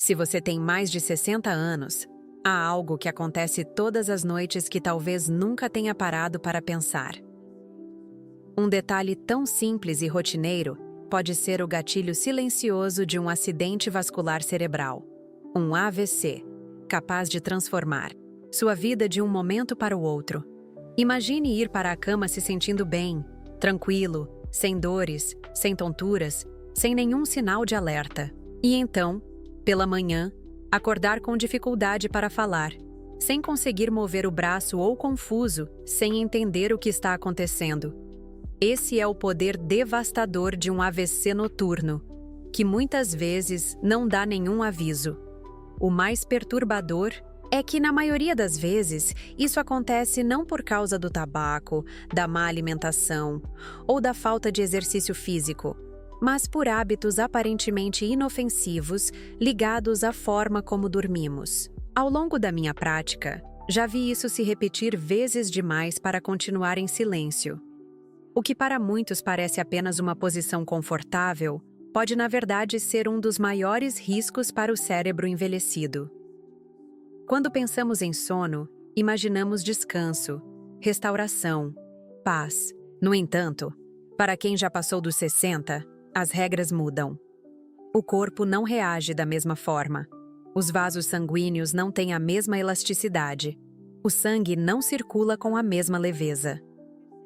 Se você tem mais de 60 anos, há algo que acontece todas as noites que talvez nunca tenha parado para pensar. Um detalhe tão simples e rotineiro pode ser o gatilho silencioso de um acidente vascular cerebral, um AVC, capaz de transformar sua vida de um momento para o outro. Imagine ir para a cama se sentindo bem, tranquilo, sem dores, sem tonturas, sem nenhum sinal de alerta. E então, pela manhã, acordar com dificuldade para falar, sem conseguir mover o braço ou confuso, sem entender o que está acontecendo. Esse é o poder devastador de um AVC noturno, que muitas vezes não dá nenhum aviso. O mais perturbador é que, na maioria das vezes, isso acontece não por causa do tabaco, da má alimentação ou da falta de exercício físico, mas por hábitos aparentemente inofensivos ligados à forma como dormimos. Ao longo da minha prática, já vi isso se repetir vezes demais para continuar em silêncio. O que para muitos parece apenas uma posição confortável, pode na verdade ser um dos maiores riscos para o cérebro envelhecido. Quando pensamos em sono, imaginamos descanso, restauração, paz. No entanto, para quem já passou dos 60, as regras mudam. O corpo não reage da mesma forma. Os vasos sanguíneos não têm a mesma elasticidade. O sangue não circula com a mesma leveza.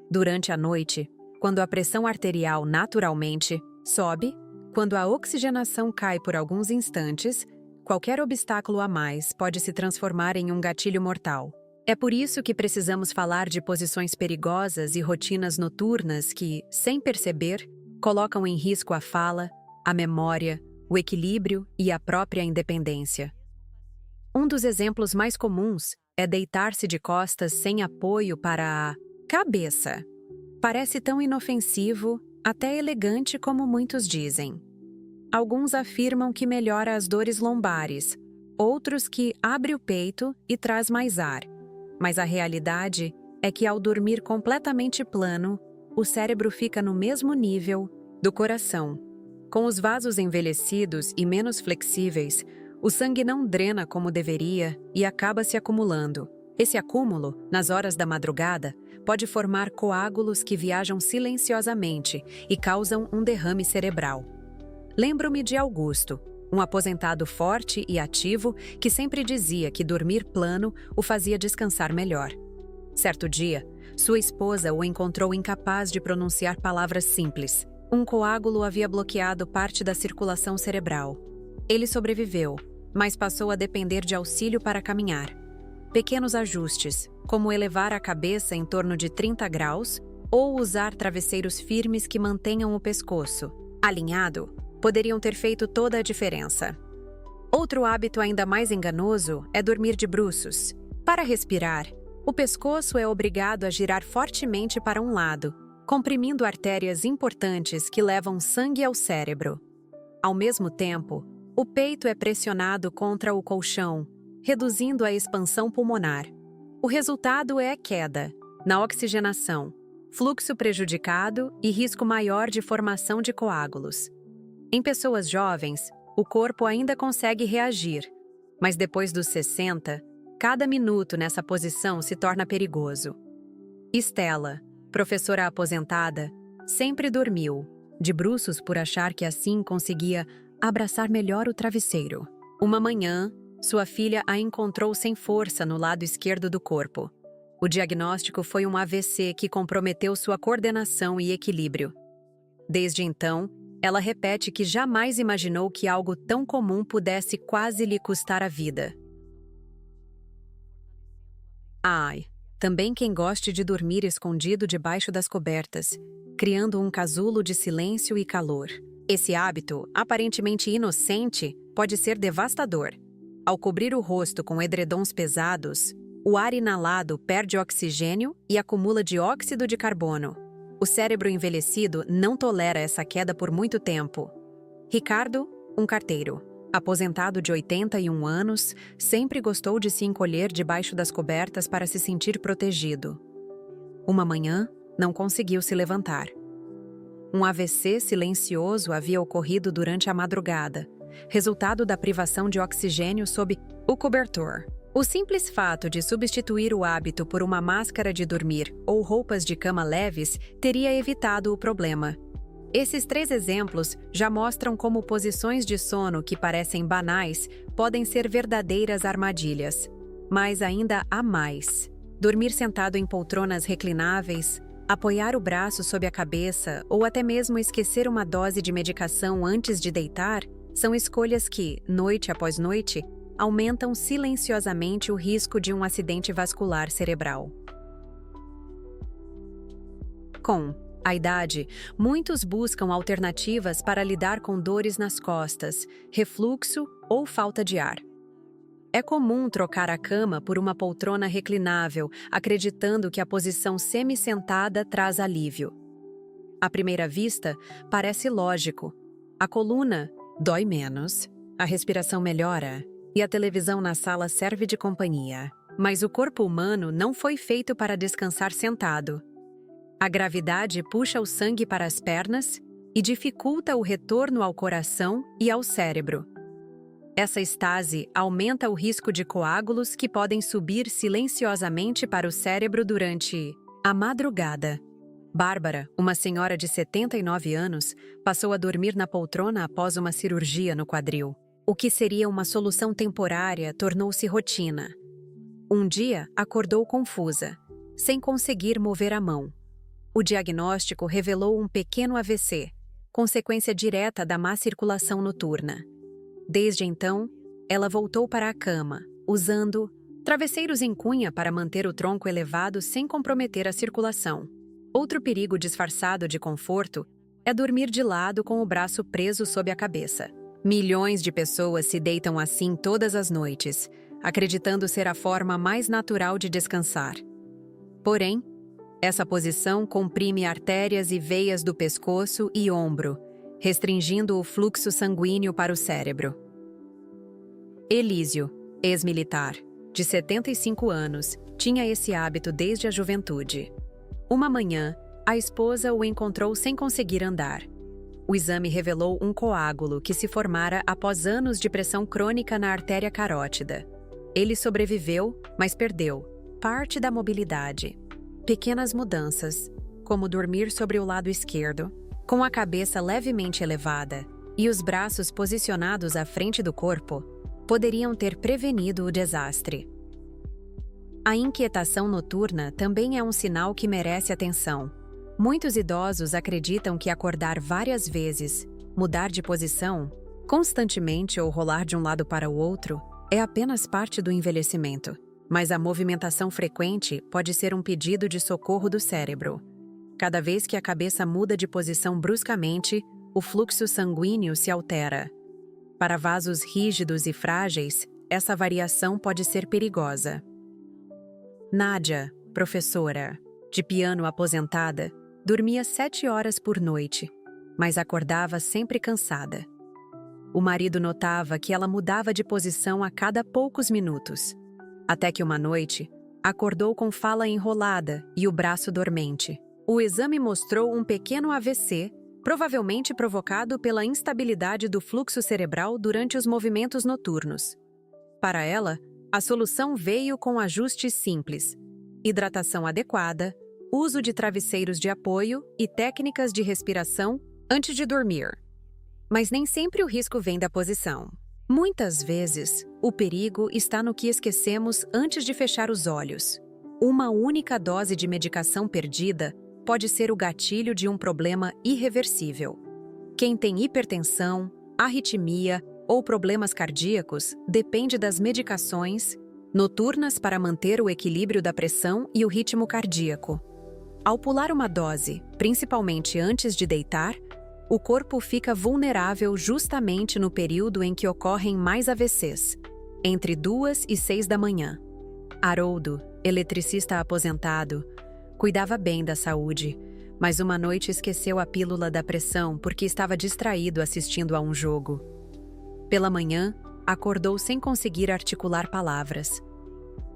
Durante a noite, quando a pressão arterial naturalmente sobe, quando a oxigenação cai por alguns instantes, qualquer obstáculo a mais pode se transformar em um gatilho mortal. É por isso que precisamos falar de posições perigosas e rotinas noturnas que, sem perceber, colocam em risco a fala, a memória, o equilíbrio e a própria independência. Um dos exemplos mais comuns é deitar-se de costas sem apoio para a cabeça. Parece tão inofensivo, até elegante como muitos dizem. Alguns afirmam que melhora as dores lombares, outros que abre o peito e traz mais ar. Mas a realidade é que ao dormir completamente plano, o cérebro fica no mesmo nível do coração. Com os vasos envelhecidos e menos flexíveis, o sangue não drena como deveria e acaba se acumulando. Esse acúmulo, nas horas da madrugada, pode formar coágulos que viajam silenciosamente e causam um derrame cerebral. Lembro-me de Augusto, um aposentado forte e ativo que sempre dizia que dormir plano o fazia descansar melhor. Certo dia, sua esposa o encontrou incapaz de pronunciar palavras simples. Um coágulo havia bloqueado parte da circulação cerebral. Ele sobreviveu, mas passou a depender de auxílio para caminhar. Pequenos ajustes, como elevar a cabeça em torno de 30 graus ou usar travesseiros firmes que mantenham o pescoço alinhado, poderiam ter feito toda a diferença. Outro hábito ainda mais enganoso é dormir de bruços. Para respirar, o pescoço é obrigado a girar fortemente para um lado, comprimindo artérias importantes que levam sangue ao cérebro. Ao mesmo tempo, o peito é pressionado contra o colchão, reduzindo a expansão pulmonar. O resultado é queda na oxigenação, fluxo prejudicado e risco maior de formação de coágulos. Em pessoas jovens, o corpo ainda consegue reagir, mas depois dos 60, cada minuto nessa posição se torna perigoso. Estela, professora aposentada, sempre dormiu, de bruços por achar que assim conseguia abraçar melhor o travesseiro. Uma manhã, sua filha a encontrou sem força no lado esquerdo do corpo. O diagnóstico foi um AVC que comprometeu sua coordenação e equilíbrio. Desde então, ela repete que jamais imaginou que algo tão comum pudesse quase lhe custar a vida. Também quem goste de dormir escondido debaixo das cobertas, criando um casulo de silêncio e calor. Esse hábito, aparentemente inocente, pode ser devastador. Ao cobrir o rosto com edredons pesados, o ar inalado perde oxigênio e acumula dióxido de carbono. O cérebro envelhecido não tolera essa queda por muito tempo. Ricardo, um carteiro, aposentado de 81 anos, sempre gostou de se encolher debaixo das cobertas para se sentir protegido. Uma manhã, não conseguiu se levantar. Um AVC silencioso havia ocorrido durante a madrugada, resultado da privação de oxigênio sob o cobertor. O simples fato de substituir o hábito por uma máscara de dormir ou roupas de cama leves teria evitado o problema. Esses 3 exemplos já mostram como posições de sono que parecem banais podem ser verdadeiras armadilhas. Mas ainda há mais. Dormir sentado em poltronas reclináveis, apoiar o braço sob a cabeça ou até mesmo esquecer uma dose de medicação antes de deitar são escolhas que, noite após noite, aumentam silenciosamente o risco de um acidente vascular cerebral. Com a idade, muitos buscam alternativas para lidar com dores nas costas, refluxo ou falta de ar. É comum trocar a cama por uma poltrona reclinável, acreditando que a posição semi-sentada traz alívio. À primeira vista, parece lógico. A coluna dói menos, a respiração melhora e a televisão na sala serve de companhia. Mas o corpo humano não foi feito para descansar sentado. A gravidade puxa o sangue para as pernas e dificulta o retorno ao coração e ao cérebro. Essa estase aumenta o risco de coágulos que podem subir silenciosamente para o cérebro durante a madrugada. Bárbara, uma senhora de 79 anos, passou a dormir na poltrona após uma cirurgia no quadril. O que seria uma solução temporária tornou-se rotina. Um dia, acordou confusa, sem conseguir mover a mão. O diagnóstico revelou um pequeno AVC, consequência direta da má circulação noturna. Desde então, ela voltou para a cama, usando travesseiros em cunha para manter o tronco elevado sem comprometer a circulação. Outro perigo disfarçado de conforto é dormir de lado com o braço preso sob a cabeça. Milhões de pessoas se deitam assim todas as noites, acreditando ser a forma mais natural de descansar. Porém, essa posição comprime artérias e veias do pescoço e ombro, restringindo o fluxo sanguíneo para o cérebro. Elísio, ex-militar, de 75 anos, tinha esse hábito desde a juventude. Uma manhã, a esposa o encontrou sem conseguir andar. O exame revelou um coágulo que se formara após anos de pressão crônica na artéria carótida. Ele sobreviveu, mas perdeu parte da mobilidade. Pequenas mudanças, como dormir sobre o lado esquerdo, com a cabeça levemente elevada e os braços posicionados à frente do corpo, poderiam ter prevenido o desastre. A inquietação noturna também é um sinal que merece atenção. Muitos idosos acreditam que acordar várias vezes, mudar de posição, constantemente ou rolar de um lado para o outro, é apenas parte do envelhecimento. Mas a movimentação frequente pode ser um pedido de socorro do cérebro. Cada vez que a cabeça muda de posição bruscamente, o fluxo sanguíneo se altera. Para vasos rígidos e frágeis, essa variação pode ser perigosa. Nádia, professora, de piano aposentada, dormia 7 horas por noite, mas acordava sempre cansada. O marido notava que ela mudava de posição a cada poucos minutos, até que uma noite, acordou com fala enrolada e o braço dormente. O exame mostrou um pequeno AVC, provavelmente provocado pela instabilidade do fluxo cerebral durante os movimentos noturnos. Para ela, a solução veio com ajustes simples: hidratação adequada, uso de travesseiros de apoio e técnicas de respiração antes de dormir. Mas nem sempre o risco vem da posição. Muitas vezes, o perigo está no que esquecemos antes de fechar os olhos. Uma única dose de medicação perdida pode ser o gatilho de um problema irreversível. Quem tem hipertensão, arritmia ou problemas cardíacos depende das medicações noturnas para manter o equilíbrio da pressão e o ritmo cardíaco. Ao pular uma dose, principalmente antes de deitar, o corpo fica vulnerável justamente no período em que ocorrem mais AVCs, entre 2 e 6 da manhã. Haroldo, eletricista aposentado, cuidava bem da saúde, mas uma noite esqueceu a pílula da pressão porque estava distraído assistindo a um jogo. Pela manhã, acordou sem conseguir articular palavras.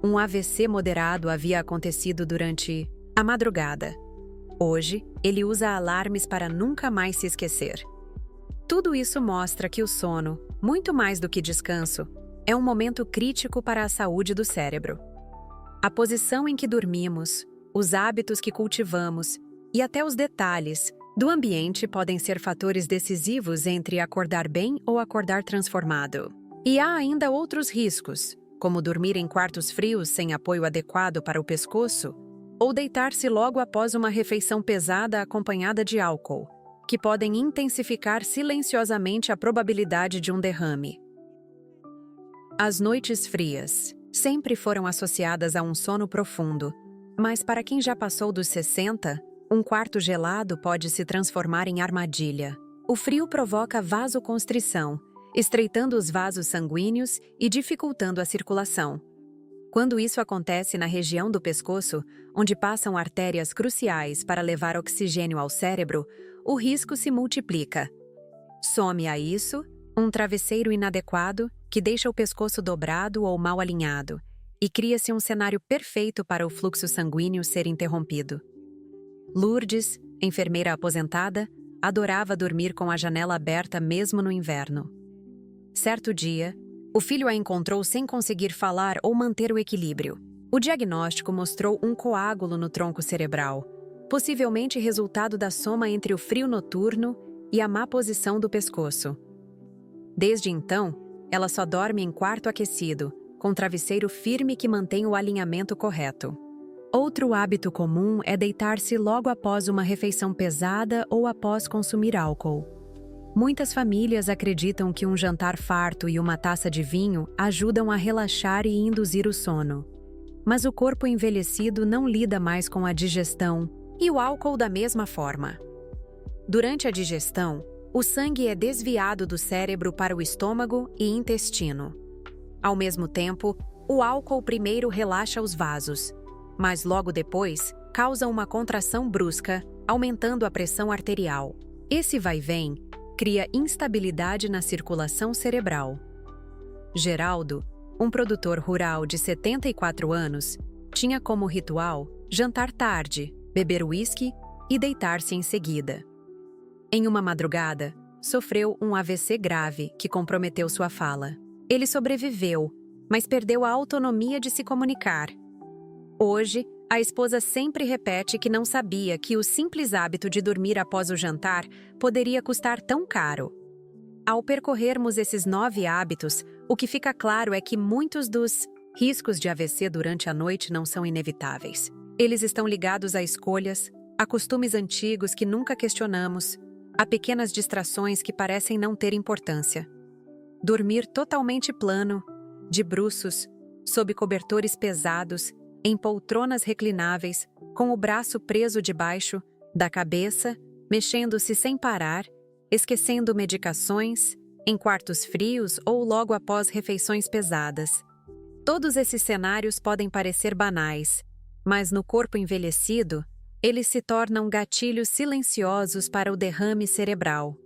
Um AVC moderado havia acontecido durante a madrugada. Hoje, ele usa alarmes para nunca mais se esquecer. Tudo isso mostra que o sono, muito mais do que descanso, é um momento crítico para a saúde do cérebro. A posição em que dormimos, os hábitos que cultivamos e até os detalhes do ambiente podem ser fatores decisivos entre acordar bem ou acordar transformado. E há ainda outros riscos, como dormir em quartos frios sem apoio adequado para o pescoço, ou deitar-se logo após uma refeição pesada acompanhada de álcool, que podem intensificar silenciosamente a probabilidade de um derrame. As noites frias sempre foram associadas a um sono profundo, mas para quem já passou dos 60, um quarto gelado pode se transformar em armadilha. O frio provoca vasoconstrição, estreitando os vasos sanguíneos e dificultando a circulação. Quando isso acontece na região do pescoço, onde passam artérias cruciais para levar oxigênio ao cérebro, o risco se multiplica. Some a isso um travesseiro inadequado que deixa o pescoço dobrado ou mal alinhado, e cria-se um cenário perfeito para o fluxo sanguíneo ser interrompido. Lourdes, enfermeira aposentada, adorava dormir com a janela aberta mesmo no inverno. Certo dia, o filho a encontrou sem conseguir falar ou manter o equilíbrio. O diagnóstico mostrou um coágulo no tronco cerebral, possivelmente resultado da soma entre o frio noturno e a má posição do pescoço. Desde então, ela só dorme em quarto aquecido, com travesseiro firme que mantém o alinhamento correto. Outro hábito comum é deitar-se logo após uma refeição pesada ou após consumir álcool. Muitas famílias acreditam que um jantar farto e uma taça de vinho ajudam a relaxar e induzir o sono. Mas o corpo envelhecido não lida mais com a digestão e o álcool da mesma forma. Durante a digestão, o sangue é desviado do cérebro para o estômago e intestino. Ao mesmo tempo, o álcool primeiro relaxa os vasos, mas logo depois causa uma contração brusca, aumentando a pressão arterial. Esse vai-vem cria instabilidade na circulação cerebral. Geraldo, um produtor rural de 74 anos, tinha como ritual jantar tarde, beber uísque e deitar-se em seguida. Em uma madrugada, sofreu um AVC grave que comprometeu sua fala. Ele sobreviveu, mas perdeu a autonomia de se comunicar. Hoje, a esposa sempre repete que não sabia que o simples hábito de dormir após o jantar poderia custar tão caro. Ao percorrermos esses 9 hábitos, o que fica claro é que muitos dos riscos de AVC durante a noite não são inevitáveis. Eles estão ligados a escolhas, a costumes antigos que nunca questionamos, a pequenas distrações que parecem não ter importância. Dormir totalmente plano, de bruços, sob cobertores pesados, em poltronas reclináveis, com o braço preso debaixo da cabeça, mexendo-se sem parar, esquecendo medicações, em quartos frios ou logo após refeições pesadas. Todos esses cenários podem parecer banais, mas no corpo envelhecido, eles se tornam gatilhos silenciosos para o derrame cerebral.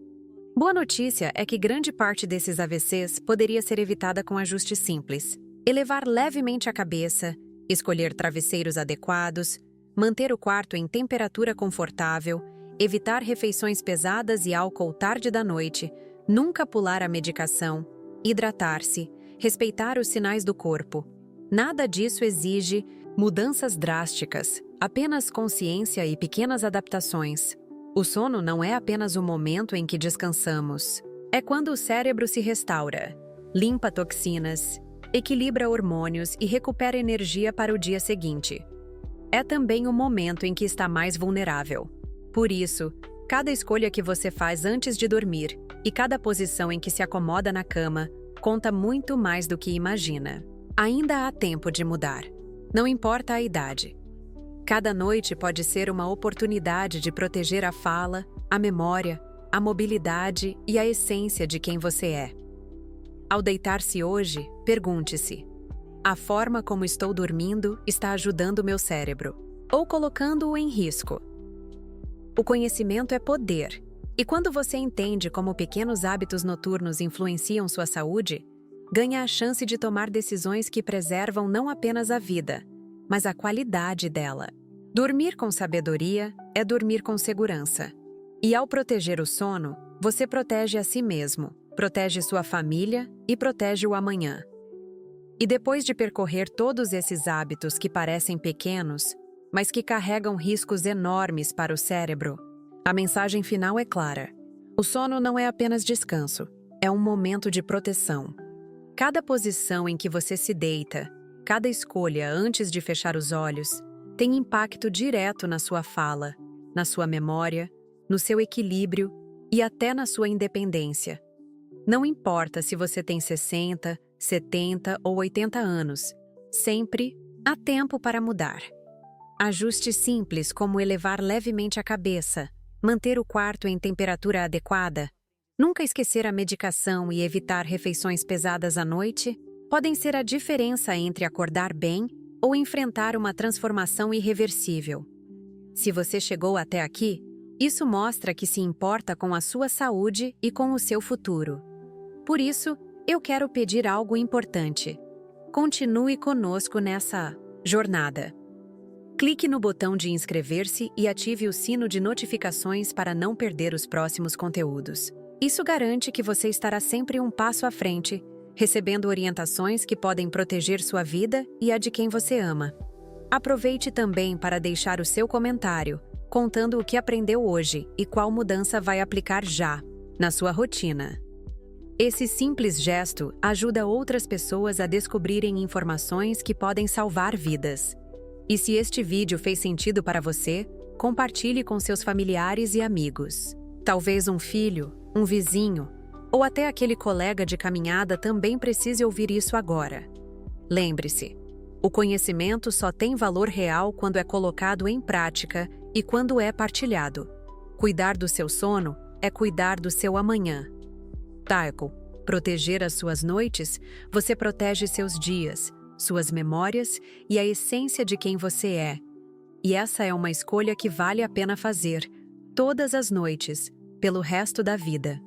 Boa notícia é que grande parte desses AVCs poderia ser evitada com ajustes simples. Elevar levemente a cabeça, escolher travesseiros adequados, manter o quarto em temperatura confortável, evitar refeições pesadas e álcool tarde da noite, nunca pular a medicação, hidratar-se, respeitar os sinais do corpo. Nada disso exige mudanças drásticas, apenas consciência e pequenas adaptações. O sono não é apenas o momento em que descansamos. É quando o cérebro se restaura, limpa toxinas, equilibra hormônios e recupera energia para o dia seguinte. É também o momento em que está mais vulnerável. Por isso, cada escolha que você faz antes de dormir e cada posição em que se acomoda na cama conta muito mais do que imagina. Ainda há tempo de mudar. Não importa a idade. Cada noite pode ser uma oportunidade de proteger a fala, a memória, a mobilidade e a essência de quem você é. Ao deitar-se hoje, pergunte-se: a forma como estou dormindo está ajudando o meu cérebro ou colocando-o em risco? O conhecimento é poder, e quando você entende como pequenos hábitos noturnos influenciam sua saúde, ganha a chance de tomar decisões que preservam não apenas a vida, mas a qualidade dela. Dormir com sabedoria é dormir com segurança. E ao proteger o sono, você protege a si mesmo, protege sua família e protege o amanhã. E depois de percorrer todos esses hábitos que parecem pequenos, mas que carregam riscos enormes para o cérebro, a mensagem final é clara. O sono não é apenas descanso, é um momento de proteção. Cada posição em que você se deita, cada escolha antes de fechar os olhos, tem impacto direto na sua fala, na sua memória, no seu equilíbrio e até na sua independência. Não importa se você tem 60, 70 ou 80 anos, sempre há tempo para mudar. Ajustes simples como elevar levemente a cabeça, manter o quarto em temperatura adequada, nunca esquecer a medicação e evitar refeições pesadas à noite podem ser a diferença entre acordar bem ou enfrentar uma transformação irreversível. Se você chegou até aqui, isso mostra que se importa com a sua saúde e com o seu futuro. Por isso, eu quero pedir algo importante. Continue conosco nessa jornada. Clique no botão de inscrever-se e ative o sino de notificações para não perder os próximos conteúdos. Isso garante que você estará sempre um passo à frente, recebendo orientações que podem proteger sua vida e a de quem você ama. Aproveite também para deixar o seu comentário, contando o que aprendeu hoje e qual mudança vai aplicar já, na sua rotina. Esse simples gesto ajuda outras pessoas a descobrirem informações que podem salvar vidas. E se este vídeo fez sentido para você, compartilhe com seus familiares e amigos. Talvez um filho, um vizinho, ou até aquele colega de caminhada também precise ouvir isso agora. Lembre-se, o conhecimento só tem valor real quando é colocado em prática e quando é partilhado. Cuidar do seu sono é cuidar do seu amanhã. Taeko, proteger as suas noites, você protege seus dias, suas memórias e a essência de quem você é. E essa é uma escolha que vale a pena fazer, todas as noites, pelo resto da vida.